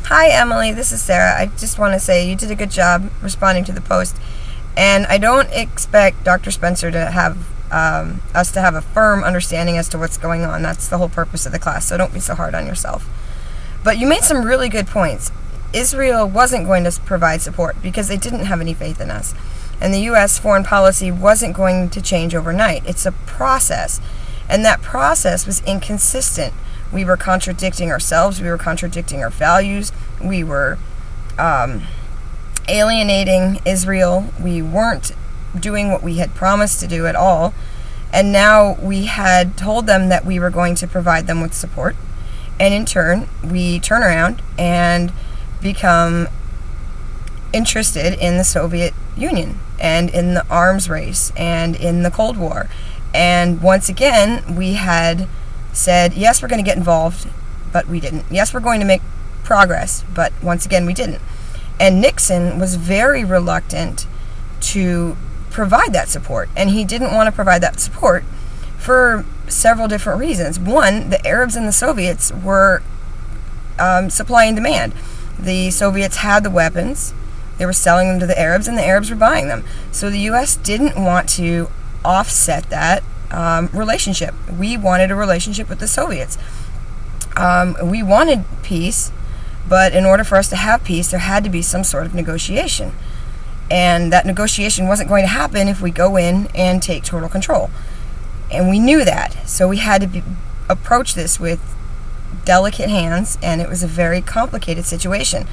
Hi Emily, this is Sarah. I just want to say you did a good job responding to the post, and I don't expect Dr. Spencer to have us to have a firm understanding as to what's going on. That's the whole purpose of the class, so don't be so hard on yourself. But you made some really good points. Israel wasn't going to provide support because they didn't have any faith in us. And the U.S. foreign policy wasn't going to change overnight. It's a process. And that process was inconsistent. We were contradicting ourselves. We were contradicting our values. We were alienating Israel. We weren't doing what we had promised to do at all. And now we had told them that we were going to provide them with support. And in turn, we turn around and become interested in the Soviet Union and in the arms race and in the Cold War. And once again, we had said, yes, we're going to get involved, but we didn't. Yes, we're going to make progress, but once again, we didn't. And Nixon was very reluctant to provide that support, and he didn't want to provide that support for several different reasons. One, the Arabs and the Soviets were supply and demand. The Soviets had the weapons, they were selling them to the Arabs, and the Arabs were buying them. So the U.S. didn't want to offset that relationship. We wanted a relationship with the Soviets. We wanted peace, but in order for us to have peace, there had to be some sort of negotiation. And that negotiation wasn't going to happen if we go in and take total control. And we knew that. So we had to approach this with delicate hands, and it was a very complicated situation.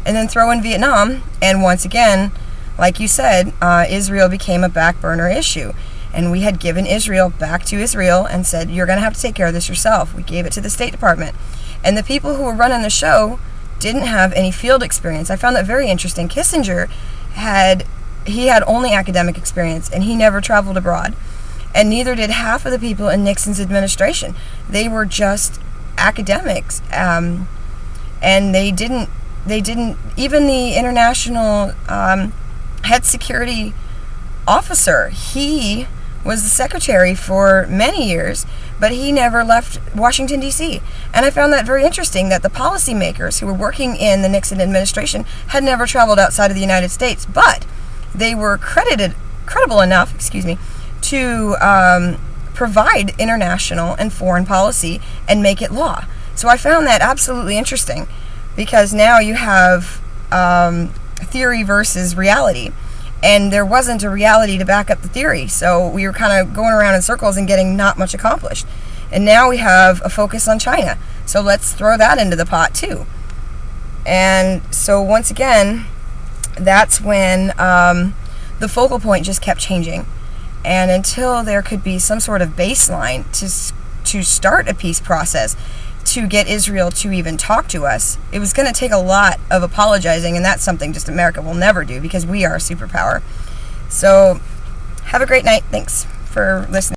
And then throw in Vietnam, and once again, like you said, Israel became a back burner issue. And we had given Israel back to Israel and said, you're going to have to take care of this yourself. We gave it to the State Department. And the people who were running the show didn't have any field experience. I found that very interesting. Kissinger had only academic experience, and he never traveled abroad. And neither did half of the people in Nixon's administration. They were just academics. And they didn't, even the international head security officer, he was the secretary for many years, but he never left Washington, D.C. And I found that very interesting, that the policymakers who were working in the Nixon administration had never traveled outside of the United States, but they were credible enough, to provide international and foreign policy and make it law. So I found that absolutely interesting, because now you have theory versus reality. And there wasn't a reality to back up the theory, so we were kind of going around in circles and getting not much accomplished. And now we have a focus on China, so let's throw that into the pot too. And so once again, that's when the focal point just kept changing. And until there could be some sort of baseline to start a peace process, to get Israel to even talk to us, it was going to take a lot of apologizing, and that's something just America will never do, because we are a superpower. So have a great night. Thanks for listening.